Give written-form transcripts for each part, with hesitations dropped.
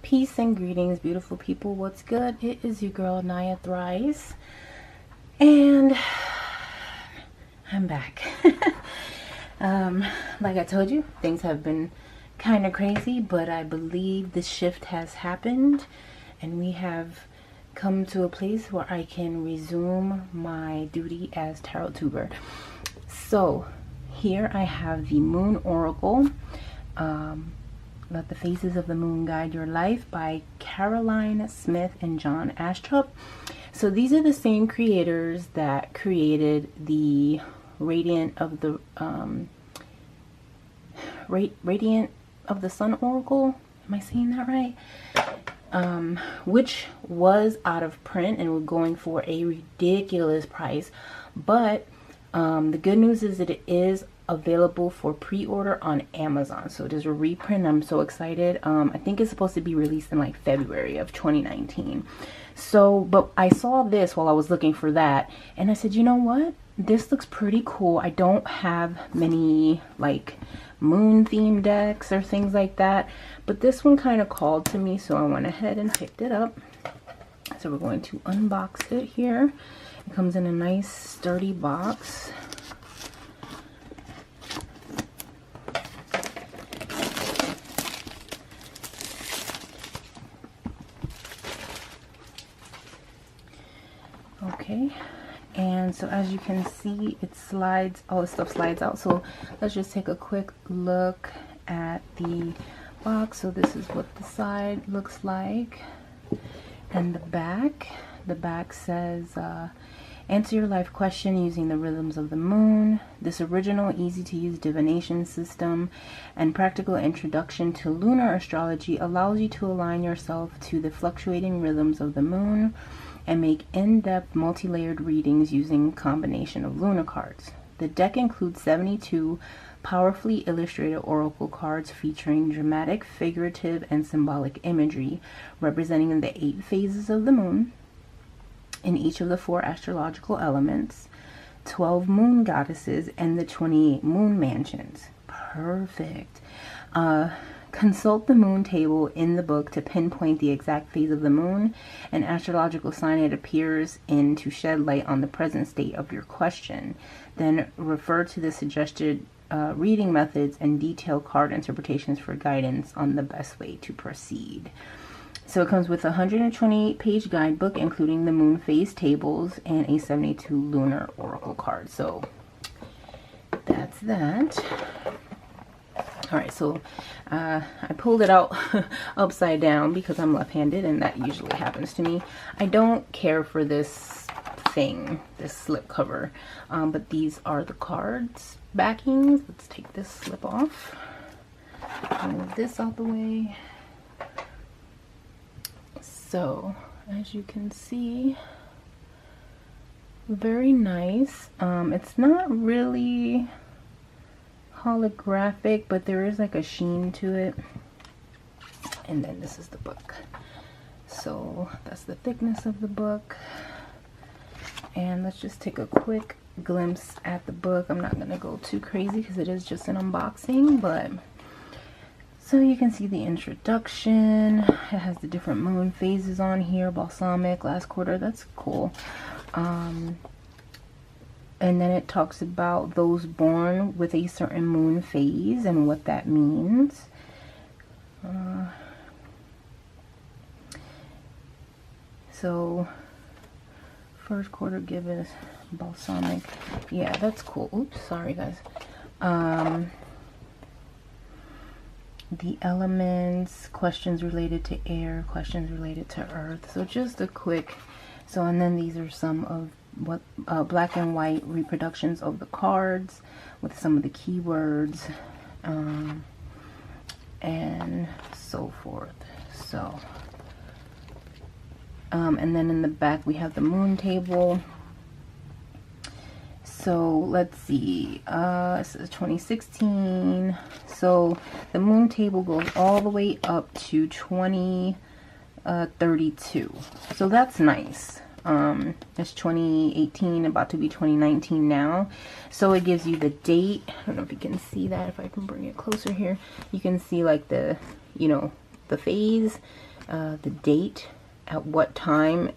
Peace and greetings, beautiful people. What's good? It is your girl Naya Thryce, and I'm back. Like I told you, things have been kind of crazy, but I believe the shift has happened, and we have come to a place where I can resume my duty as tarot tuber. So here I have the Moon Oracle. Let the Phases of the Moon Guide Your Life by Caroline Smith and John Astrop. So these are the same creators that created the Radiant of the Radiant of the Sun Oracle. Am I saying that right? Which was out of print and was going for a ridiculous price. But the good news is that it is available for pre-order on Amazon. So it is a reprint. I'm so excited. I think it's supposed to be released in like February of 2019. So, but I saw this while I was looking for that, and I said, you know what? This looks pretty cool. I don't have many like moon themed decks or things like that, but this one kind of called to me, so I went ahead and picked it up. So we're going to unbox it here. It comes in a nice sturdy box. Okay, and so as you can see, it slides, all the stuff slides out. So let's just take a quick look at the box. So this is what the side looks like, and the back says answer your life question using the rhythms of the moon. This original, easy to use divination system and practical introduction to lunar astrology allows you to align yourself to the fluctuating rhythms of the moon and make in-depth multi-layered readings using a combination of lunar cards. The deck includes 72 powerfully illustrated oracle cards featuring dramatic, figurative, and symbolic imagery representing the 8 phases of the moon in each of the 4 astrological elements, 12 moon goddesses, and the 28 moon mansions. Perfect. Consult the moon table in the book to pinpoint the exact phase of the moon and astrological sign it appears in to shed light on the present state of your question. Then refer to the suggested reading methods and detailed card interpretations for guidance on the best way to proceed. So it comes with a 128-page guidebook, including the moon phase tables and a 72 lunar oracle card. So that's that. All right, so I pulled it out upside down because I'm left-handed, and that usually happens to me. I don't care for this thing, this slip cover, but these are the cards backings. Let's take this slip off. Move this out the way. So, as you can see, very nice. It's not really holographic, but there is like a sheen to it. And then this is the book. So that's the thickness of the book. And let's just take a quick glimpse at the book. I'm not going to go too crazy because it is just an unboxing, but so you can see the introduction. It has the different moon phases on here, balsamic, last quarter. That's cool. And then it talks about those born with a certain moon phase and what that means. So, first quarter give us balsamic. Yeah, that's cool. Oops, sorry guys. The elements, questions related to air, questions related to earth. So just a quick, so and then these are some of what black and white reproductions of the cards with some of the keywords and so forth. So and then in the back we have the moon table. So let's see, this is 2016. So the moon table goes all the way up to 2032. So that's nice. It's 2018, about to be 2019 now. So it gives you the date. I don't know if you can see that. If I can bring it closer here, you can see like the, you know, the phase, the date, at what time,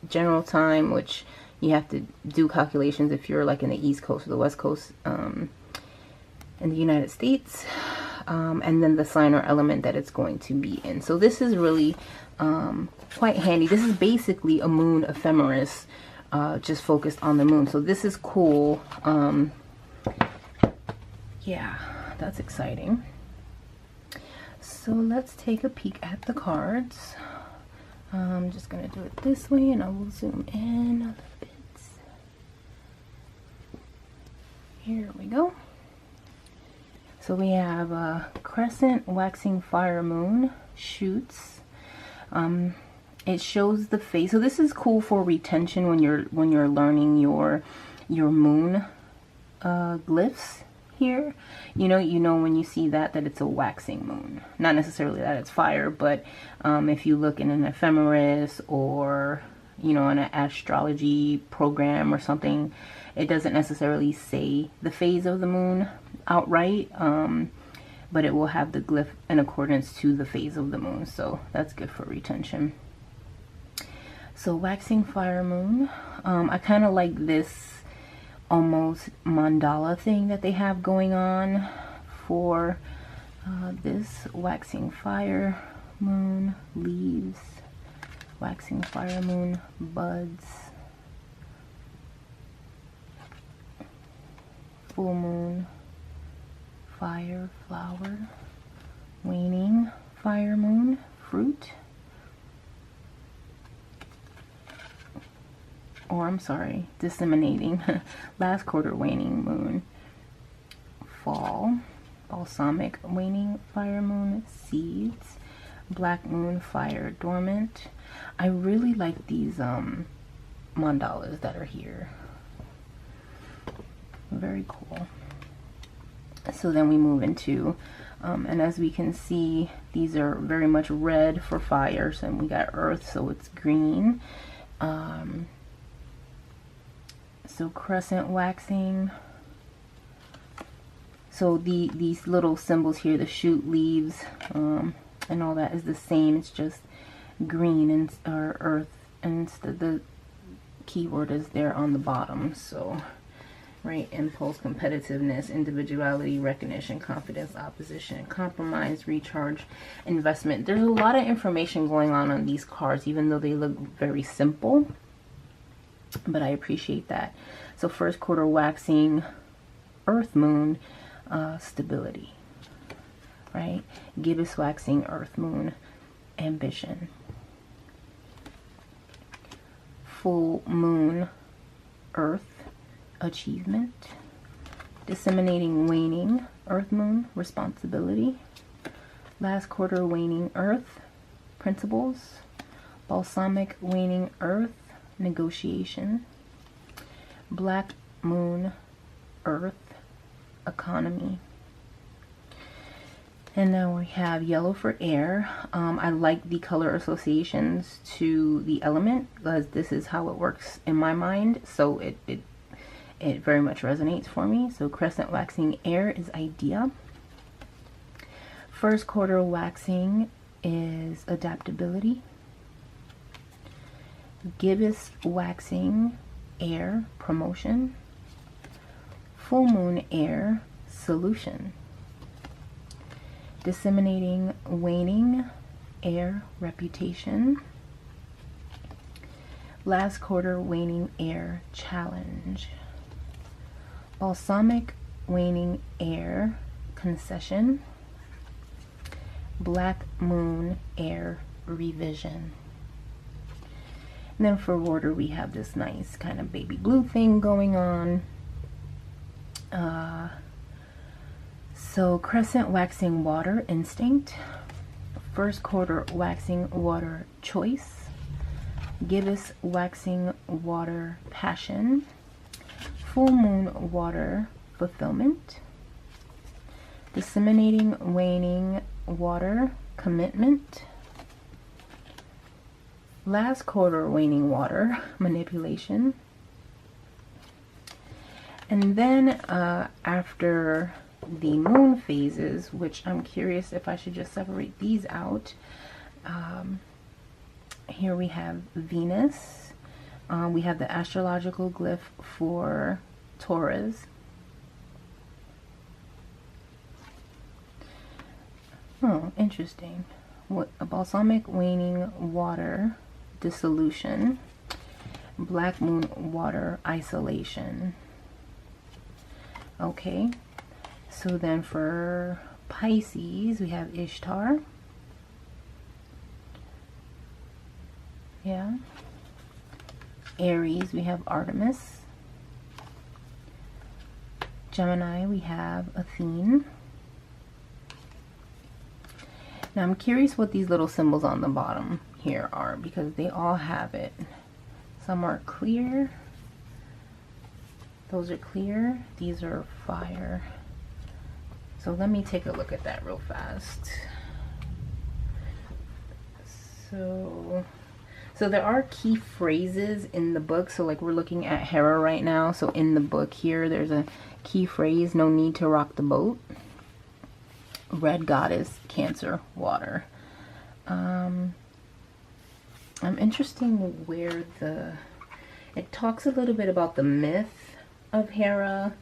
general time, which you have to do calculations if you're like in the East Coast or the West Coast in the United States, and then the sign or element that it's going to be in. So this is really quite handy. This is basically a moon ephemeris, just focused on the moon. So this is cool. Yeah, that's exciting. So let's take a peek at the cards. I'm just going to do it this way, and I will zoom in a little bit. Here we go. So we have a crescent waxing fire moon shoots. It shows the face. So this is cool for retention when you're learning your moon glyphs here. You know when you see that it's a waxing moon. Not necessarily that it's fire, but if you look in an ephemeris or in an astrology program or something, it doesn't necessarily say the phase of the moon outright, but it will have the glyph in accordance to the phase of the moon. So that's good for retention. So waxing fire moon, I kind of like this almost mandala thing that they have going on for this waxing fire moon leaves, waxing fire moon buds, full moon fire flower, waning fire moon fruit, or I'm sorry, disseminating last quarter waning moon, fall, balsamic waning fire moon seeds, black moon fire dormant. I really like these mandalas that are here. Very cool. So then we move into and as we can see, these are very much red for fire, so we got earth, so it's green. So crescent waxing. So these little symbols here, the shoot, leaves, and all that is the same. It's just green and or earth, and the keyword is there on the bottom. So right, impulse, competitiveness, individuality, recognition, confidence, opposition, compromise, recharge, investment. There's a lot of information going on these cards, even though they look very simple, but I appreciate that. So first quarter waxing earth moon, stability, right? Gibbous waxing earth moon, ambition. Full moon earth, achievement. Disseminating waning earth moon, responsibility. Last quarter waning earth, principles. Balsamic waning earth, negotiation. Black moon earth, economy. And now we have yellow for air. I like the color associations to the element because this is how it works in my mind, so it very much resonates for me. So crescent waxing air is idea. First quarter waxing is adaptability. Gibbous waxing air, promotion. Full moon air, solution. Disseminating waning air, reputation. Last quarter waning air, challenge. Balsamic waning air, concession. Black moon air, revision. And then for water, we have this nice kind of baby blue thing going on. So crescent waxing water, instinct. First quarter waxing water, choice. Gibbous waxing water, passion. Full moon water, fulfillment. Disseminating waning water, commitment. Last quarter waning water, manipulation. And then after the moon phases, which I'm curious if I should just separate these out. Here we have Venus. We have the astrological glyph for Taurus. Oh, interesting. What a balsamic waning water dissolution, black moon water isolation. Okay, so then for Pisces we have Ishtar. Yeah. Aries we have Artemis. Gemini we have Athene. Now I'm curious what these little symbols on the bottom here are, because they all have it. Some are clear. Those are clear. These are fire. So let me take a look at that real fast. So there are key phrases in the book. So like we're looking at Hera right now. So in the book here, there's a key phrase, no need to rock the boat. Red goddess, Cancer, water. I'm interested where it talks a little bit about the myth of Hera,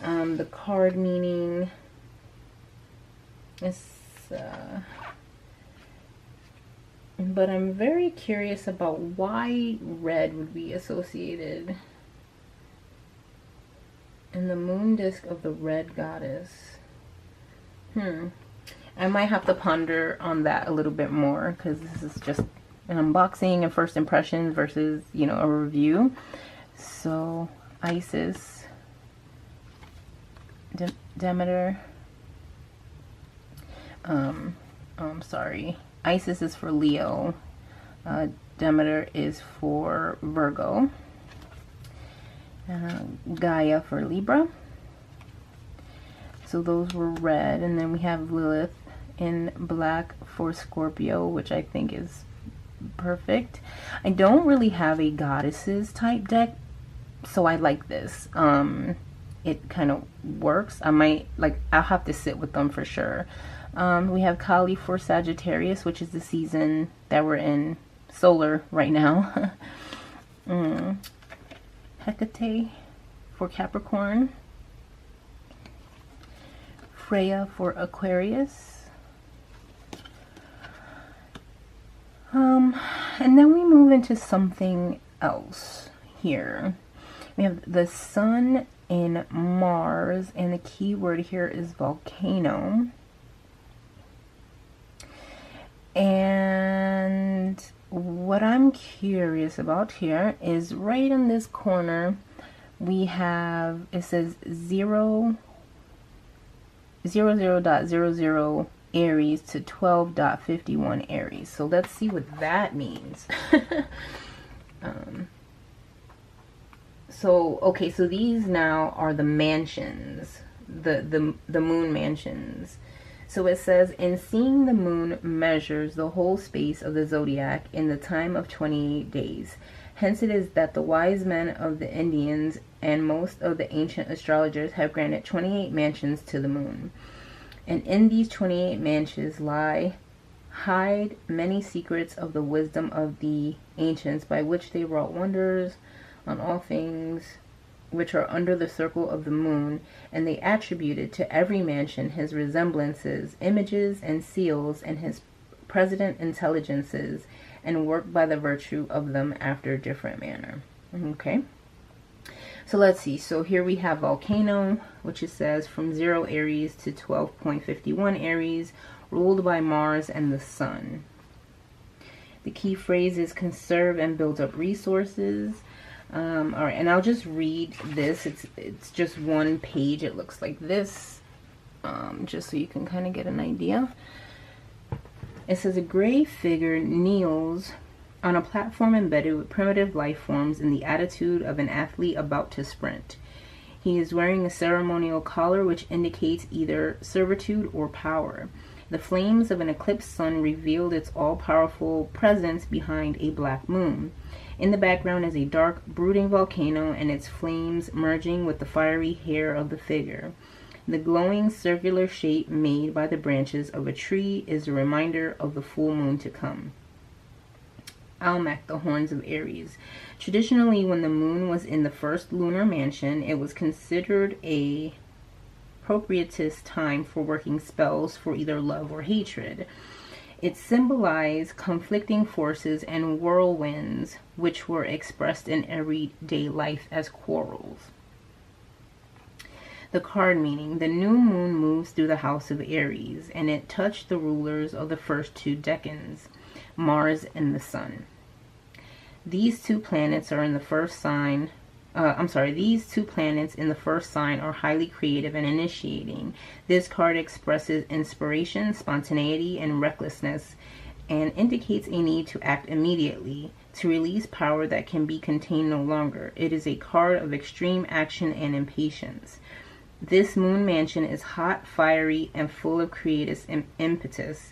the card meaning. But I'm very curious about why red would be associated in the moon disc of the red goddess. I might have to ponder on that a little bit more, because this is just an unboxing and first impressions versus, you know, a review. So Isis, Demeter, sorry, Isis is for Leo, Demeter is for Virgo, Gaia for Libra. So those were red, and then we have Lilith in black for Scorpio, which I think is perfect. I don't really have a goddesses type deck, so I like this. It kind of works. I'll have to sit with them for sure. We have Kali for Sagittarius, which is the season that we're in, solar right now. Hecate for Capricorn. Freya for Aquarius. And then we move into something else here. We have the Sun in Mars, and the key word here is volcano. And what I'm curious about here is right in this corner we have, it says 0.00 Aries to 12.51 Aries. So let's see what that means. Okay, so these now are the mansions, the moon mansions. So it says, in seeing the moon measures the whole space of the zodiac in the time of 28 days. Hence it is that the wise men of the Indians and most of the ancient astrologers have granted 28 mansions to the moon. And in these 28 mansions hide many secrets of the wisdom of the ancients, by which they wrought wonders on all things which are under the circle of the moon, and they attributed to every mansion his resemblances, images, and seals, and his present intelligences, and worked by the virtue of them after a different manner. Okay, so let's see. So here we have volcano, which it says from 0 Aries to 12.51 Aries, ruled by Mars and the Sun. The key phrase is conserve and build up resources. All right, and I'll just read this. It's just one page. It looks like this, just so you can kind of get an idea. It says, a gray figure kneels on a platform embedded with primitive life forms in the attitude of an athlete about to sprint. He is wearing a ceremonial collar which indicates either servitude or power. The flames of an eclipsed sun revealed its all-powerful presence behind a black moon. In the background is a dark, brooding volcano and its flames merging with the fiery hair of the figure. The glowing circular shape made by the branches of a tree is a reminder of the full moon to come. Almec, the horns of Aries. Traditionally, when the moon was in the first lunar mansion, it was considered a propitious time for working spells for either love or hatred. It symbolized conflicting forces and whirlwinds, which were expressed in everyday life as quarrels. The card meaning: the new moon moves through the house of Aries, and it touched the rulers of the first two decans, Mars and the Sun. These two planets are in the first sign. These two planets in the first sign are highly creative and initiating. This card expresses inspiration, spontaneity, and recklessness, and indicates a need to act immediately, to release power that can be contained no longer. It is a card of extreme action and impatience. This moon mansion is hot, fiery, and full of creative impetus.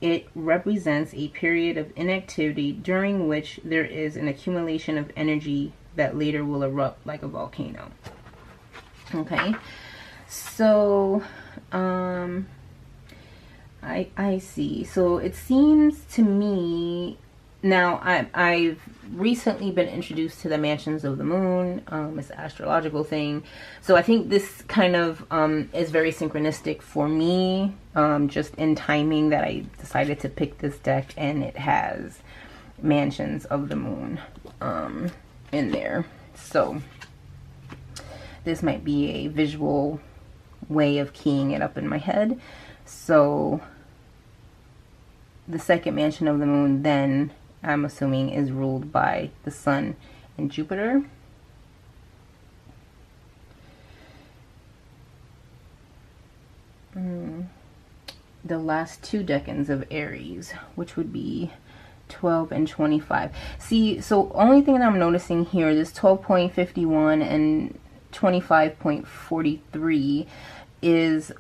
It represents a period of inactivity during which there is an accumulation of energy that later will erupt like a volcano. Okay, so I see. So it seems to me now I've recently been introduced to the mansions of the moon. It's an astrological thing, so I think this kind of is very synchronistic for me, just in timing that I decided to pick this deck, and it has mansions of the moon in there. So this might be a visual way of keying it up in my head. So the second mansion of the moon, then, I'm assuming, is ruled by the Sun and Jupiter. The last two decans of Aries, which would be 12 and 25. See, so only thing that I'm noticing here, this 12.51 and 25.43 is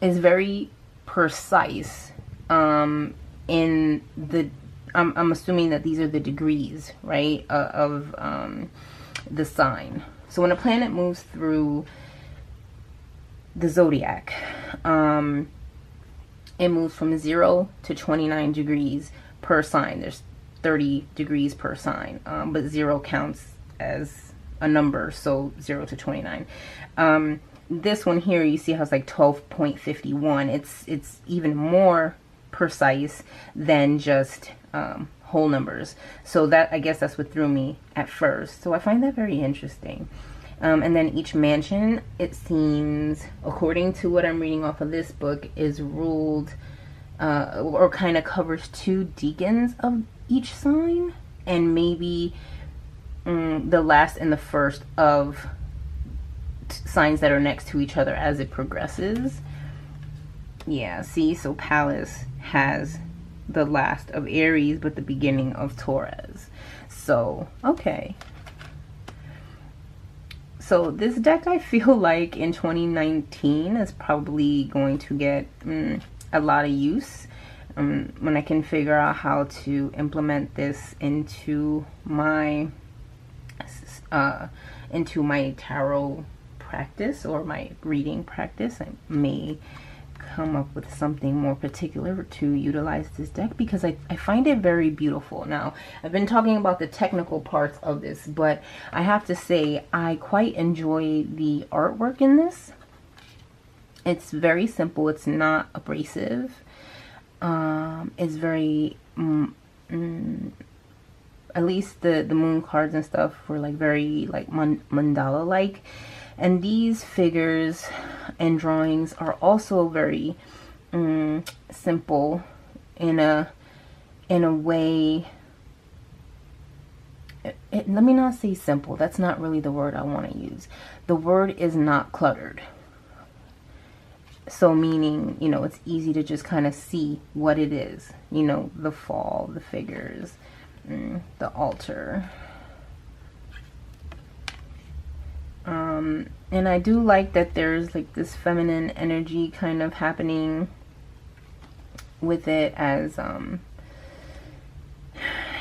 very precise in the I'm assuming that these are the degrees, right, of the sign. So when a planet moves through the zodiac, it moves from 0 to 29 degrees per sign. There's 30 degrees per sign, but 0 counts as a number, so 0 to 29. This one here, you see how it's like 12.51. It's even more precise than just whole numbers. So that, I guess that's what threw me at first. So I find that very interesting. And then each mansion, it seems, according to what I'm reading off of this book, is ruled or kind of covers two decans of each sign, and maybe the last and the first of signs that are next to each other as it progresses. Yeah, see, so Palace has the last of Aries but the beginning of Taurus. So okay, so this deck, I feel like in 2019 is probably going to get a lot of use when I can figure out how to implement this into my tarot practice or my reading practice. I may come up with something more particular to utilize this deck, because I find it very beautiful. Now, I've been talking about the technical parts of this, but I have to say I quite enjoy the artwork in this. It's very simple. It's not abrasive. It's very at least the moon cards and stuff were like very like mandala like. And these figures and drawings are also very simple in a way. Let me not say simple. That's not really the word I want to use. The word is not cluttered. So meaning, you know, it's easy to just kind of see what it is. You know, the fall, the figures, the altar. And I do like that there's like this feminine energy kind of happening with it, as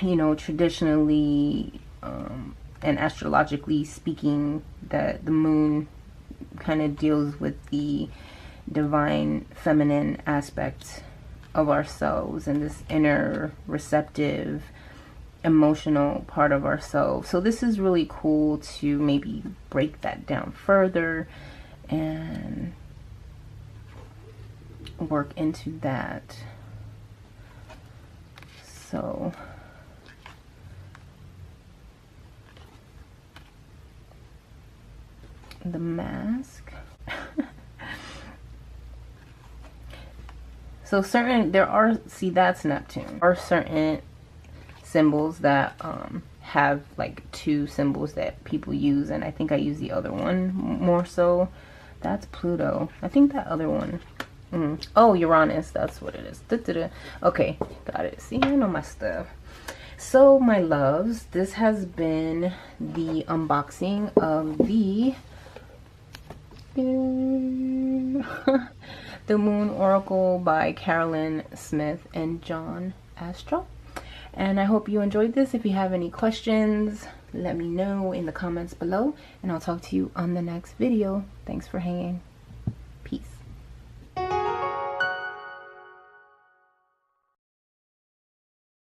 you know, traditionally and astrologically speaking, that the moon kind of deals with the divine feminine aspect of ourselves and this inner receptive emotional part of ourselves. So this is really cool to maybe break that down further and work into that. So the mask. So see, that's Neptune. There are certain symbols that have like two symbols that people use, and I think I use the other one more so. That's Pluto. I think that other one. Oh, Uranus. That's what it is. Okay, got it. See, I know my stuff. So, my loves, this has been the unboxing of the The Moon Oracle by Carolyn Smith and John Astrop. And I hope you enjoyed this. If you have any questions, let me know in the comments below, and I'll talk to you on the next video. Thanks for hanging.